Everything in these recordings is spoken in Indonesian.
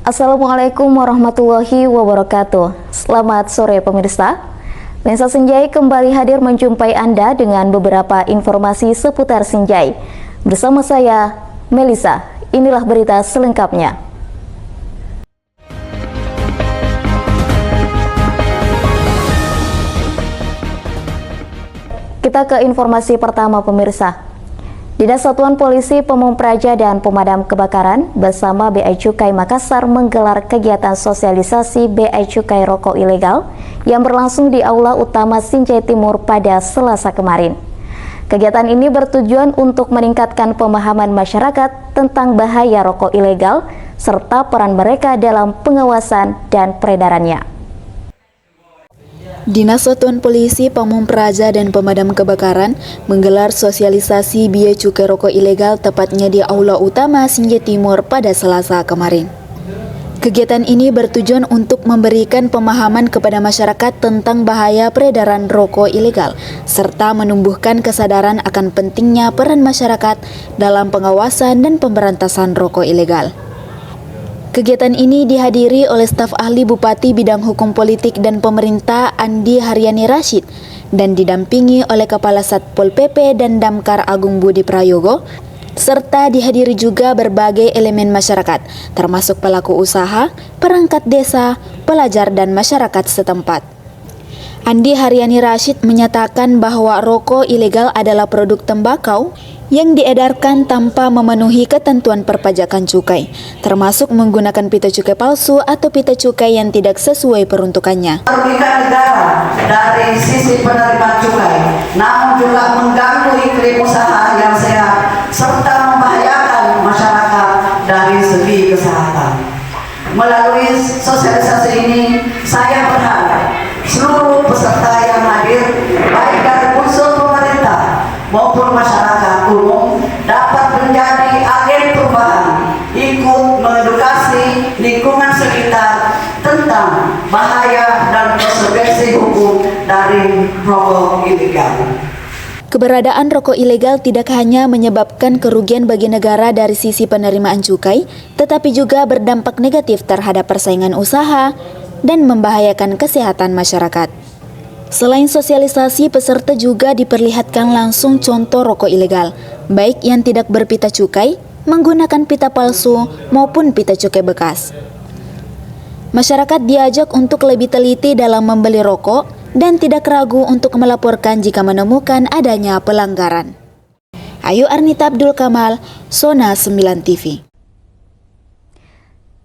Assalamualaikum warahmatullahi wabarakatuh. Selamat sore pemirsa. Lensa Senjai kembali hadir menjumpai Anda dengan beberapa informasi seputar Senjai. Bersama saya, Melisa. Inilah berita selengkapnya. Kita ke informasi pertama pemirsa. Dinas Satuan Polisi Pamung Praja dan Pemadam Kebakaran bersama Bea Cukai Makassar menggelar kegiatan sosialisasi Bea Cukai Rokok Ilegal yang berlangsung di Aula Utama Senjai Timur pada Selasa kemarin. Kegiatan ini bertujuan untuk meningkatkan pemahaman masyarakat tentang bahaya rokok ilegal serta peran mereka dalam pengawasan dan peredarannya. Dinas Satuan Polisi Pamung Praja dan Pemadam Kebakaran menggelar sosialisasi Bea Cukai Rokok Ilegal tepatnya di Aula Utama Senjai Timur pada Selasa kemarin. Kegiatan ini bertujuan untuk memberikan pemahaman kepada masyarakat tentang bahaya peredaran rokok ilegal, serta menumbuhkan kesadaran akan pentingnya peran masyarakat dalam pengawasan dan pemberantasan rokok ilegal. Kegiatan ini dihadiri oleh staf ahli Bupati Bidang Hukum Politik dan Pemerintah Andi Haryani Rashid dan didampingi oleh Kepala Satpol PP dan Damkar Agung Budi Prayogo, serta dihadiri juga berbagai elemen masyarakat, termasuk pelaku usaha, perangkat desa, pelajar dan masyarakat setempat. Andi Haryani Rashid menyatakan bahwa rokok ilegal adalah produk tembakau yang diedarkan tanpa memenuhi ketentuan perpajakan cukai, termasuk menggunakan pita cukai palsu atau pita cukai yang tidak sesuai peruntukannya. Merugikan negara dari sisi penerimaan cukai, namun juga mengganggu iklim usaha yang sehat serta membahayakan masyarakat dari segi kesehatan. Melalui sosialisasi ini, saya berharap seluruh peserta yang hadir, baik dari unsur pemerintah maupun masyarakat umum, dapat menjadi agen perubahan, ikut mengedukasi lingkungan sekitar tentang bahaya dan konsekuensi hukum dari rokok ilegal. Keberadaan rokok ilegal tidak hanya menyebabkan kerugian bagi negara dari sisi penerimaan cukai, tetapi juga berdampak negatif terhadap persaingan usaha dan membahayakan kesehatan masyarakat. Selain sosialisasi, peserta juga diperlihatkan langsung contoh rokok ilegal, baik yang tidak berpita cukai, menggunakan pita palsu, maupun pita cukai bekas. Masyarakat diajak untuk lebih teliti dalam membeli rokok dan tidak ragu untuk melaporkan jika menemukan adanya pelanggaran. Ayu Arnita Abdul Kamal, Sona 9 TV.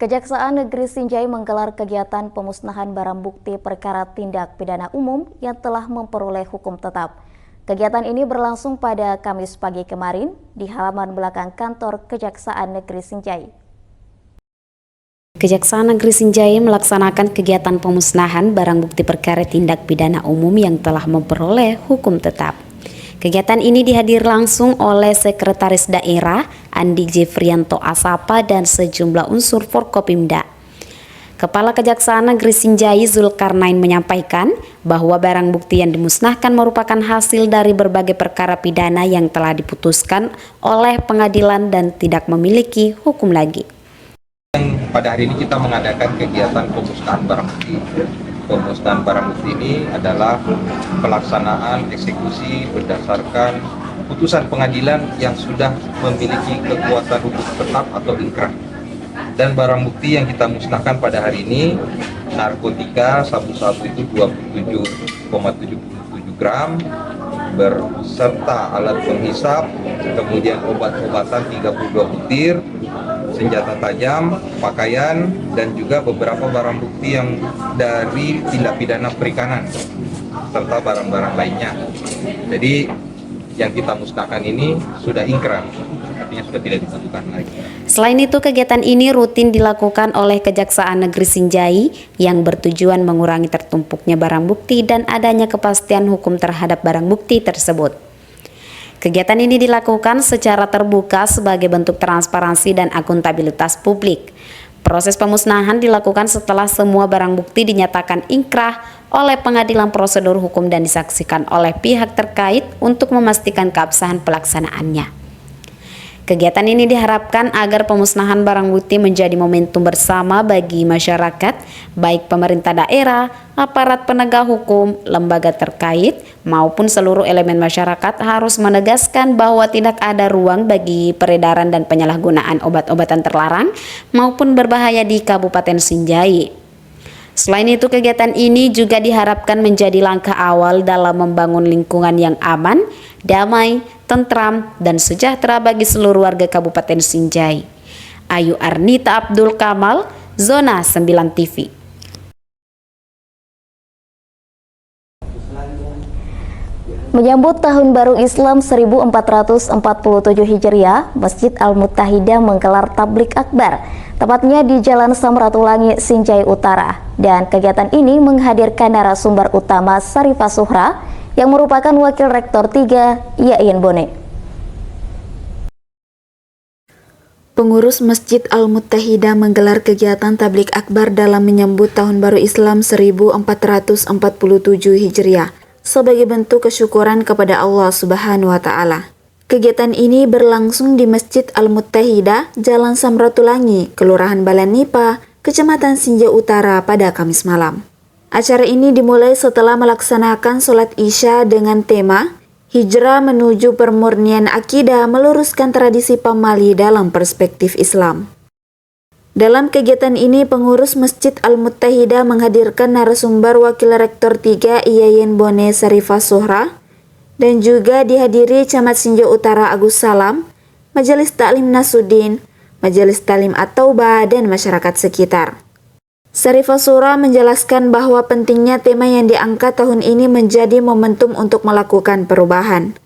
Kejaksaan Negeri Senjai menggelar kegiatan pemusnahan barang bukti perkara tindak pidana umum yang telah memperoleh hukum tetap. Kegiatan ini berlangsung pada Kamis pagi kemarin di halaman belakang kantor Kejaksaan Negeri Senjai. Kejaksaan Negeri Senjai melaksanakan kegiatan pemusnahan barang bukti perkara tindak pidana umum yang telah memperoleh hukum tetap. Kegiatan ini dihadiri langsung oleh Sekretaris Daerah Andi Jefrianto Asapa dan sejumlah unsur Forkopimda. Kepala Kejaksaan Negeri Senjai Zulkarnain menyampaikan bahwa barang bukti yang dimusnahkan merupakan hasil dari berbagai perkara pidana yang telah diputuskan oleh pengadilan dan tidak memiliki hukum lagi. Pada hari ini kita mengadakan kegiatan pemusnahan barang bukti. Pemusnahan barang bukti ini adalah pelaksanaan eksekusi berdasarkan putusan pengadilan yang sudah memiliki kekuatan hukum tetap atau inkrah. Dan barang bukti yang kita musnahkan pada hari ini, narkotika sabu-sabu itu 27,77 gram, berserta alat penghisap, kemudian obat-obatan 32 butir, senjata tajam, pakaian, dan juga beberapa barang bukti yang dari tindak pidana perikanan, serta barang-barang lainnya. Jadi yang kita musnahkan ini sudah inkrah, artinya sudah tidak dibutuhkan lagi. Selain itu, kegiatan ini rutin dilakukan oleh Kejaksaan Negeri Senjai yang bertujuan mengurangi tertumpuknya barang bukti dan adanya kepastian hukum terhadap barang bukti tersebut. Kegiatan ini dilakukan secara terbuka sebagai bentuk transparansi dan akuntabilitas publik. Proses pemusnahan dilakukan setelah semua barang bukti dinyatakan inkrah oleh pengadilan prosedur hukum dan disaksikan oleh pihak terkait untuk memastikan keabsahan pelaksanaannya. Kegiatan ini diharapkan agar pemusnahan barang bukti menjadi momentum bersama bagi masyarakat, baik pemerintah daerah, aparat penegak hukum, lembaga terkait, maupun seluruh elemen masyarakat harus menegaskan bahwa tidak ada ruang bagi peredaran dan penyalahgunaan obat-obatan terlarang maupun berbahaya di Kabupaten Sinjai. Selain itu, kegiatan ini juga diharapkan menjadi langkah awal dalam membangun lingkungan yang aman, damai, tentram, dan sejahtera bagi seluruh warga Kabupaten Sinjai. Ayu Arnita Abdul Kamal, Zona 9 TV. Menyambut Tahun Baru Islam 1447 Hijriah, Masjid Al-Muttahidah menggelar tablik akbar, tepatnya di Jalan Samratulangi, Sinjai Utara. Dan kegiatan ini menghadirkan narasumber utama Sarifah Suhra, yang merupakan Wakil Rektor 3 Yayan Bone. Pengurus Masjid Al-Muttahidah menggelar kegiatan tablik akbar dalam menyambut Tahun Baru Islam 1447 Hijriah sebagai bentuk kesyukuran kepada Allah Subhanahu wa Ta'ala. Kegiatan ini berlangsung di Masjid Al-Muttahidah, Jalan Samratulangi, Kelurahan Balanipa, Kecamatan Sinjai Utara pada Kamis malam. Acara ini dimulai setelah melaksanakan sholat Isya dengan tema Hijrah menuju Permurnian Akidah, meluruskan tradisi pamali dalam perspektif Islam. Dalam kegiatan ini, pengurus Masjid Al-Muttahidah menghadirkan narasumber Wakil Rektor 3 Yayan Bone Sarifah Suhra, dan juga dihadiri Camat Sinjai Utara Agus Salam, Majelis Taklim Nasudin, Majelis Taklim At-Taubah, dan masyarakat sekitar. Sarifah Suhra menjelaskan bahwa pentingnya tema yang diangkat tahun ini menjadi momentum untuk melakukan perubahan.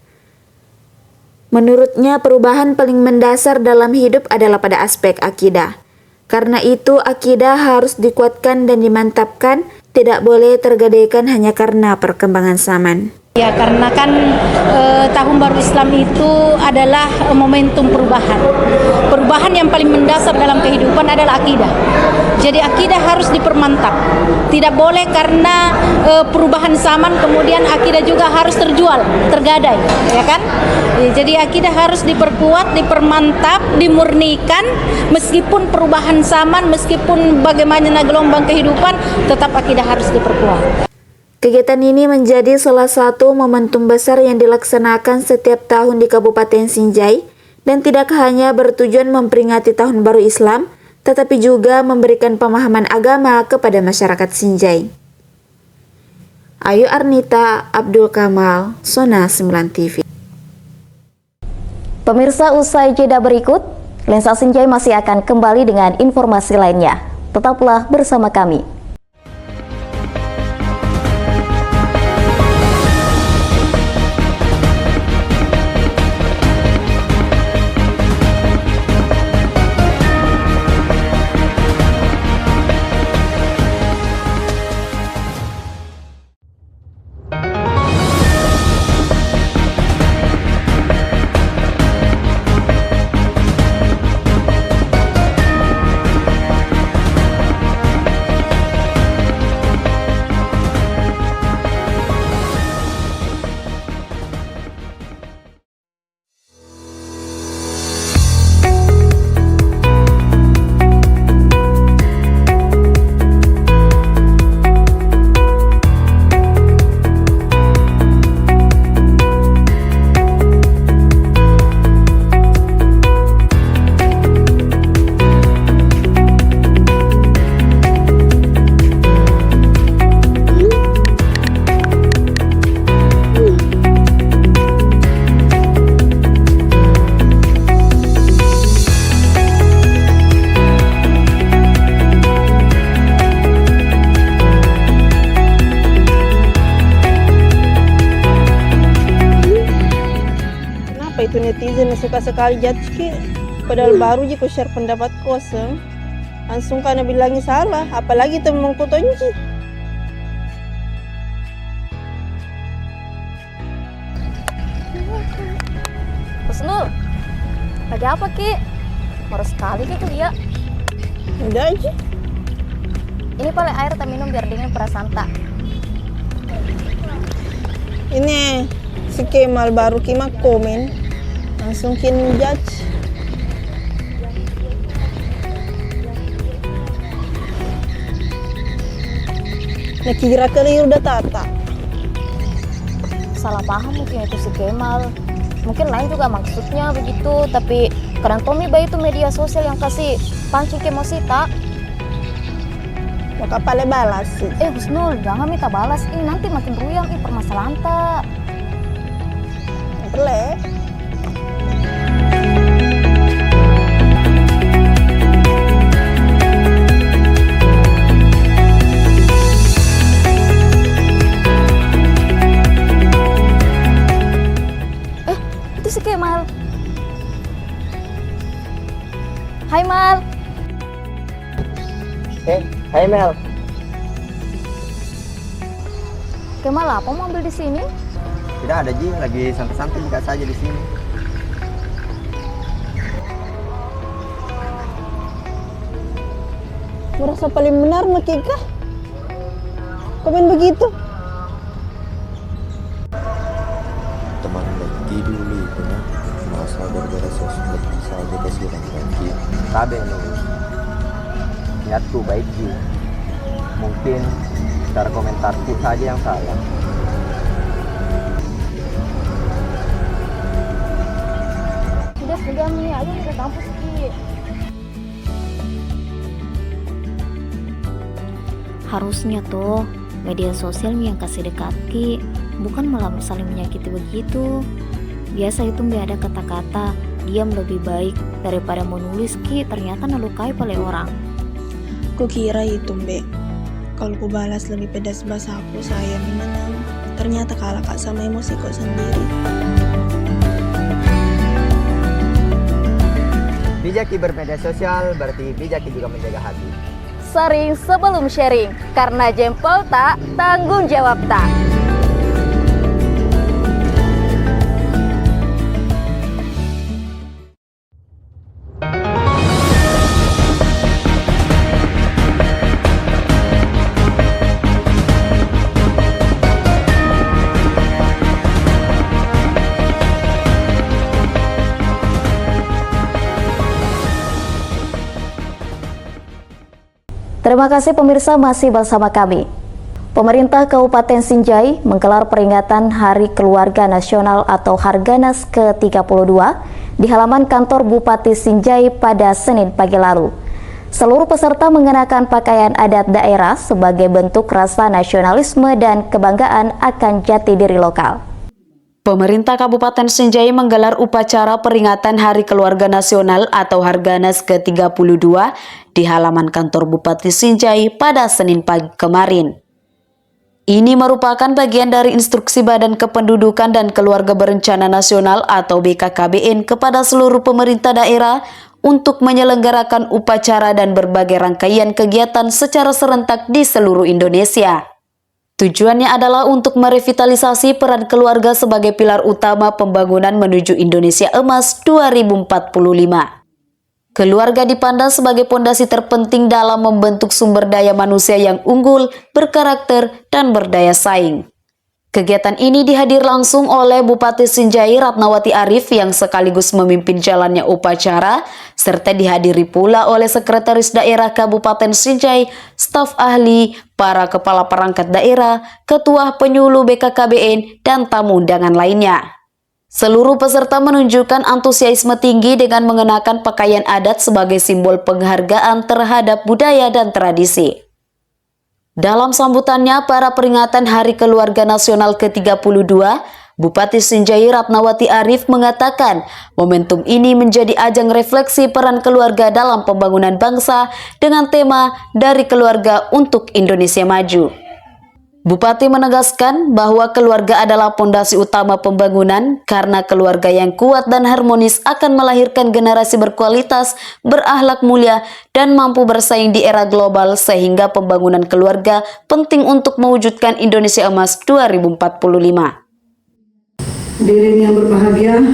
Menurutnya, perubahan paling mendasar dalam hidup adalah pada aspek akidah. Karena itu, akidah harus dikuatkan dan dimantapkan, tidak boleh tergadaikan hanya karena perkembangan zaman. Ya, karena kan Tahun Baru Islam itu adalah momentum perubahan. Perubahan yang paling mendasar dalam kehidupan adalah akidah. Jadi akidah harus dipermantap. Tidak boleh karena perubahan zaman kemudian akidah juga harus terjual, tergadai, ya kan? Jadi akidah harus diperkuat, dipermantap, dimurnikan, meskipun perubahan zaman, meskipun bagaimana gelombang kehidupan, tetap akidah harus diperkuat. Kegiatan ini menjadi salah satu momentum besar yang dilaksanakan setiap tahun di Kabupaten Sinjai dan tidak hanya bertujuan memperingati Tahun Baru Islam, tetapi juga memberikan pemahaman agama kepada masyarakat Sinjai. Ayu Arnita Abdul Kamal, Zona 9 TV. Pemirsa, usai jeda berikut, Lensa Sinjai masih akan kembali dengan informasi lainnya. Tetaplah bersama kami. Itu netizen suka sekali judge padahal baru je ko share pendapat kosong langsung kana bilangi salah, apalagi itu mengkutonji. Husnul, ada apa Ki? Marah sekali Ki kuliah. Udah aja. Ini paling air tak minum biar dingin perasaan tak. Ini si Kemal baru kima komen langsung kin judge. Nakira kali udah tata. Salah paham mungkin itu si Kemal. Mungkin lain juga maksudnya begitu, tapi kadang Tommy bayi itu media sosial yang kasih pancing ke Mosita. Maka pale balas sih. Husnul, jangan minta balas. Nanti makin ruyam permasalahan tak. Boleh. Itu si Kemal. Hai Mal. Hai Mel. Kemal apa mau ambil di sini? Tidak ada Ji, lagi santai-santai juga saja di sini. Merasa paling benar Makika? Komen begitu? Teman lagi dulu itu ya, masa gara-gara sosmed saja kesiram lagi. Sabe lo, niatku baik Ji. Mungkin cara komentarku saja yang salah. Sudah ini aja ke kampus Ki. Harusnya tuh media sosial yang kasih dekat Ki, bukan malah saling menyakiti begitu. Biasa itu ada kata-kata diam lebih baik daripada menulis Ki, ternyata melukai pada orang. Kukira itu Mbak. Kalau ku balas lebih pedas bahasa aku, saya menang. Ternyata kalah kak sama emosi kok sendiri. Bijaki bermedia sosial berarti bijaki juga menjaga hati. Sering sebelum sharing, karena jempol tak, tanggung jawab tak. Terima kasih pemirsa masih bersama kami. Pemerintah Kabupaten Sinjai menggelar peringatan Hari Keluarga Nasional atau Harganas ke-32 di halaman kantor Bupati Sinjai pada Senin pagi lalu. Seluruh peserta mengenakan pakaian adat daerah sebagai bentuk rasa nasionalisme dan kebanggaan akan jati diri lokal. Pemerintah Kabupaten Sinjai menggelar upacara peringatan Hari Keluarga Nasional atau Harganas ke-32 di halaman kantor Bupati Sinjai pada Senin pagi kemarin. Ini merupakan bagian dari instruksi Badan Kependudukan dan Keluarga Berencana Nasional atau BKKBN kepada seluruh pemerintah daerah untuk menyelenggarakan upacara dan berbagai rangkaian kegiatan secara serentak di seluruh Indonesia. Tujuannya adalah untuk merevitalisasi peran keluarga sebagai pilar utama pembangunan menuju Indonesia Emas 2045. Keluarga dipandang sebagai pondasi terpenting dalam membentuk sumber daya manusia yang unggul, berkarakter, dan berdaya saing. Kegiatan ini dihadir langsung oleh Bupati Sinjai Ratnawati Arif yang sekaligus memimpin jalannya upacara, serta dihadiri pula oleh Sekretaris Daerah Kabupaten Sinjai, staf ahli, para kepala perangkat daerah, ketua penyuluh BKKBN, dan tamu undangan lainnya. Seluruh peserta menunjukkan antusiasme tinggi dengan mengenakan pakaian adat sebagai simbol penghargaan terhadap budaya dan tradisi. Dalam sambutannya pada peringatan Hari Keluarga Nasional ke-32, Bupati Sinjai Ratnawati Arif mengatakan momentum ini menjadi ajang refleksi peran keluarga dalam pembangunan bangsa dengan tema Dari Keluarga untuk Indonesia Maju. Bupati menegaskan bahwa keluarga adalah pondasi utama pembangunan karena keluarga yang kuat dan harmonis akan melahirkan generasi berkualitas, berakhlak mulia, dan mampu bersaing di era global sehingga pembangunan keluarga penting untuk mewujudkan Indonesia Emas 2045. Hadirin yang berbahagia,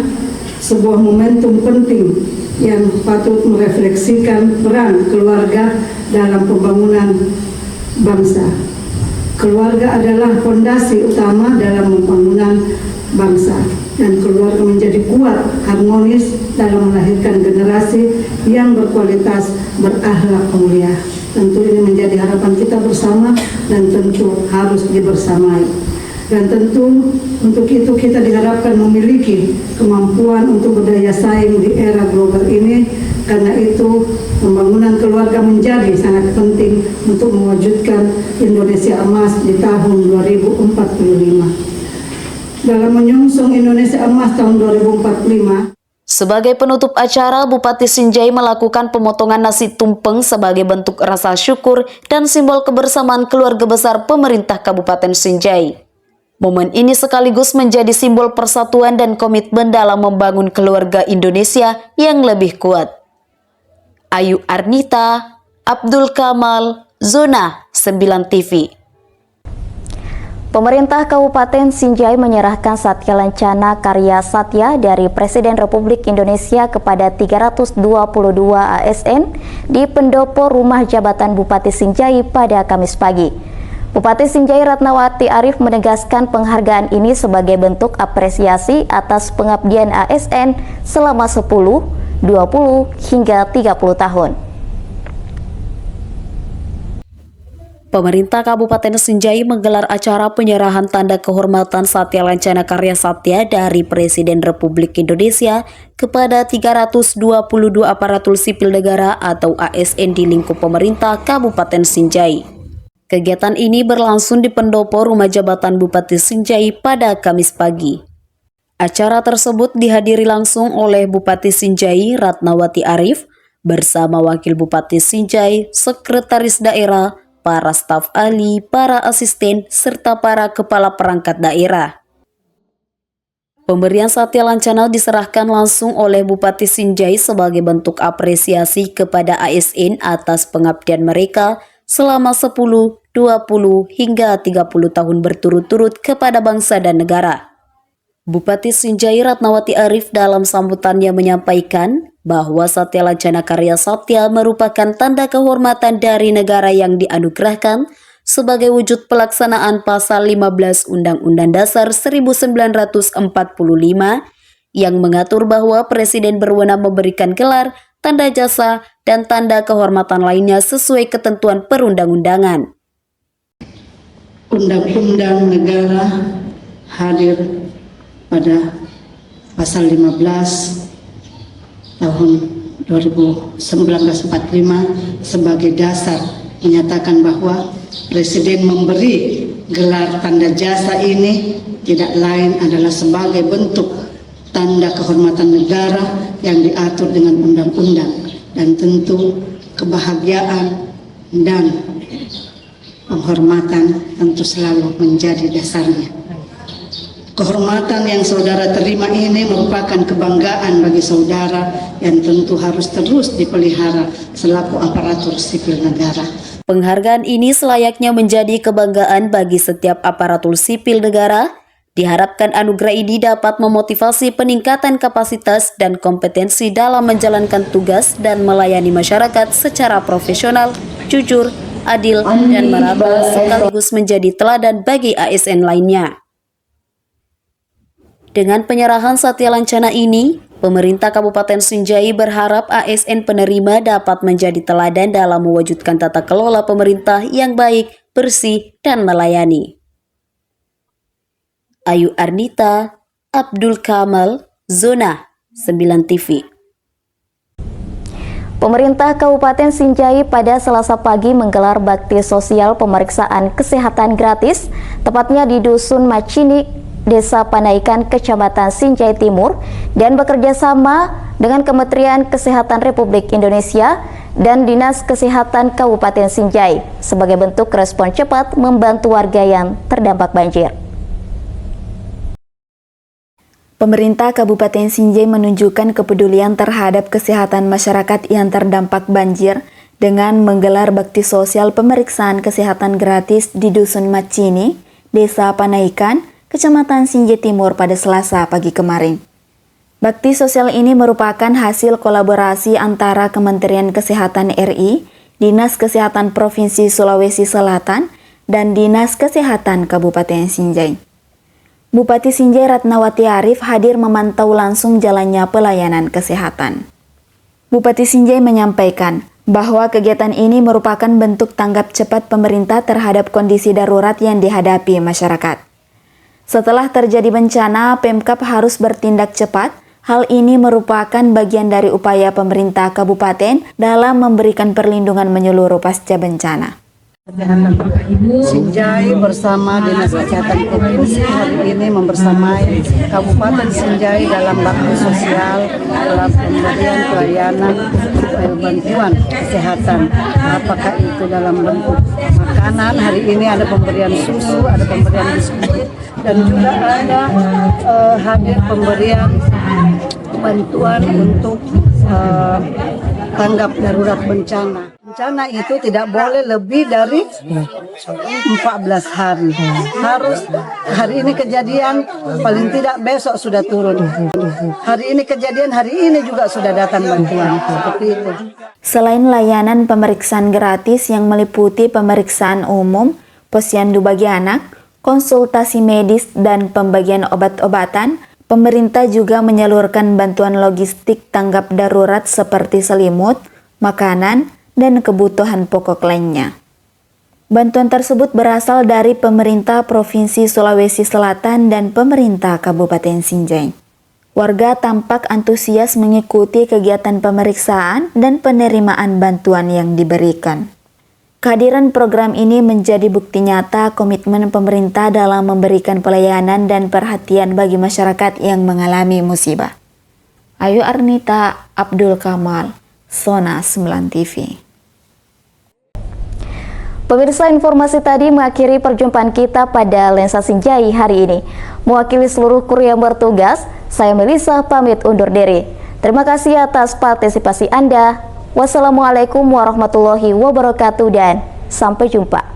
sebuah momentum penting yang patut merefleksikan peran keluarga dalam pembangunan bangsa. Keluarga adalah fondasi utama dalam pembangunan bangsa, dan keluarga menjadi kuat, harmonis dalam melahirkan generasi yang berkualitas, berakhlak mulia. Tentu ini menjadi harapan kita bersama dan tentu harus dibersamai. Dan tentu untuk itu kita diharapkan memiliki kemampuan untuk berdaya saing di era global ini. Karena itu pembangunan keluarga menjadi sangat penting untuk mewujudkan Indonesia emas di tahun 2045. Dalam menyongsong Indonesia emas tahun 2045, Sebagai penutup acara, Bupati Sinjai melakukan pemotongan nasi tumpeng sebagai bentuk rasa syukur dan simbol kebersamaan keluarga besar pemerintah Kabupaten Sinjai. Momen ini sekaligus menjadi simbol persatuan dan komitmen dalam membangun keluarga Indonesia yang lebih kuat. Ayu Arnita, Abdul Kamal, Zona 9 TV. Pemerintah Kabupaten Sinjai menyerahkan Satya Lancana Karya Satya dari Presiden Republik Indonesia kepada 322 ASN di pendopo rumah jabatan Bupati Sinjai pada Kamis pagi. Bupati Sinjai Ratnawati Arif menegaskan penghargaan ini sebagai bentuk apresiasi atas pengabdian ASN selama 10, 20, hingga 30 tahun. Pemerintah Kabupaten Sinjai menggelar acara penyerahan tanda kehormatan Satya Lancana Karya Satya dari Presiden Republik Indonesia kepada 322 aparatur sipil negara atau ASN di lingkup pemerintah Kabupaten Sinjai. Kegiatan ini berlangsung di pendopo rumah jabatan Bupati Sinjai pada Kamis pagi. Acara tersebut dihadiri langsung oleh Bupati Sinjai Ratnawati Arif bersama Wakil Bupati Sinjai, Sekretaris Daerah, para staf ahli, para asisten, serta para kepala perangkat daerah. Pemberian Satya Lancana diserahkan langsung oleh Bupati Sinjai sebagai bentuk apresiasi kepada ASN atas pengabdian mereka selama 10, 20, hingga 30 tahun berturut-turut kepada bangsa dan negara. Bupati Sinjai Ratnawati Arif dalam sambutannya menyampaikan bahwa Satya Lancana Karya Satya merupakan tanda kehormatan dari negara yang dianugerahkan sebagai wujud pelaksanaan Pasal 15 Undang-Undang Dasar 1945 yang mengatur bahwa Presiden berwenang memberikan gelar, tanda jasa, dan tanda kehormatan lainnya sesuai ketentuan perundang-undangan. Undang-Undang Negara hadir pada Pasal 15 tahun 1945 sebagai dasar menyatakan bahwa Presiden memberi gelar tanda jasa ini tidak lain adalah sebagai bentuk tanda kehormatan negara yang diatur dengan undang-undang, dan tentu kebahagiaan dan penghormatan tentu selalu menjadi dasarnya. Kehormatan yang saudara terima ini merupakan kebanggaan bagi saudara yang tentu harus terus dipelihara selaku aparatur sipil negara. Penghargaan ini selayaknya menjadi kebanggaan bagi setiap aparatur sipil negara. Diharapkan anugerah ini dapat memotivasi peningkatan kapasitas dan kompetensi dalam menjalankan tugas dan melayani masyarakat secara profesional, jujur, adil, dan meraba, sekaligus menjadi teladan bagi ASN lainnya. Dengan penyerahan Satya Lancana ini, pemerintah Kabupaten Sinjai berharap ASN penerima dapat menjadi teladan dalam mewujudkan tata kelola pemerintah yang baik, bersih, dan melayani. Ayu Arnita, Abdul Kamal, Zona 9 TV. Pemerintah Kabupaten Sinjai pada Selasa pagi menggelar bakti sosial pemeriksaan kesehatan gratis, tepatnya di Dusun Macini, Desa Panaikan, Kecamatan Sinjai Timur, dan bekerja sama dengan Kementerian Kesehatan Republik Indonesia dan Dinas Kesehatan Kabupaten Sinjai sebagai bentuk respon cepat membantu warga yang terdampak banjir. Pemerintah Kabupaten Sinjai menunjukkan kepedulian terhadap kesehatan masyarakat yang terdampak banjir dengan menggelar bakti sosial pemeriksaan kesehatan gratis di Dusun Macini, Desa Panaikan, Kecamatan Sinjai Timur pada Selasa pagi kemarin. Bakti sosial ini merupakan hasil kolaborasi antara Kementerian Kesehatan RI, Dinas Kesehatan Provinsi Sulawesi Selatan, dan Dinas Kesehatan Kabupaten Sinjai. Bupati Sinjai Ratnawati Arif hadir memantau langsung jalannya pelayanan kesehatan. Bupati Sinjai menyampaikan bahwa kegiatan ini merupakan bentuk tanggap cepat pemerintah terhadap kondisi darurat yang dihadapi masyarakat. Setelah terjadi bencana, Pemkab harus bertindak cepat. Hal ini merupakan bagian dari upaya pemerintah kabupaten dalam memberikan perlindungan menyeluruh pasca bencana. Sinjai bersama Dinas Kesehatan Provinsi hari ini membersamai Kabupaten Sinjai dalam bakti sosial dalam pemberian pelayanan bantuan kesehatan. Apakah itu dalam bentuk makanan, hari ini ada pemberian susu, ada pemberian biskuit, dan juga ada hadir pemberian bantuan untuk tanggap darurat bencana. Bencana itu tidak boleh lebih dari 14 hari. Harus hari ini kejadian, paling tidak besok sudah turun. Hari ini kejadian, hari ini juga sudah datang bantuan. Seperti itu. Selain layanan pemeriksaan gratis yang meliputi pemeriksaan umum, posyandu bagi anak, konsultasi medis, dan pembagian obat-obatan, pemerintah juga menyalurkan bantuan logistik tanggap darurat seperti selimut, makanan, dan kebutuhan pokok lainnya. Bantuan tersebut berasal dari pemerintah Provinsi Sulawesi Selatan dan pemerintah Kabupaten Sinjai. Warga tampak antusias mengikuti kegiatan pemeriksaan dan penerimaan bantuan yang diberikan. Kehadiran program ini menjadi bukti nyata komitmen pemerintah dalam memberikan pelayanan dan perhatian bagi masyarakat yang mengalami musibah. Ayu Arnita, Abdul Kamal, Sona 9 TV. Pemirsa, informasi tadi mengakhiri perjumpaan kita pada Lensa Sinjai hari ini. Mewakili seluruh kru yang bertugas, saya Melisa pamit undur diri. Terima kasih atas partisipasi Anda. Wassalamualaikum warahmatullahi wabarakatuh dan sampai jumpa.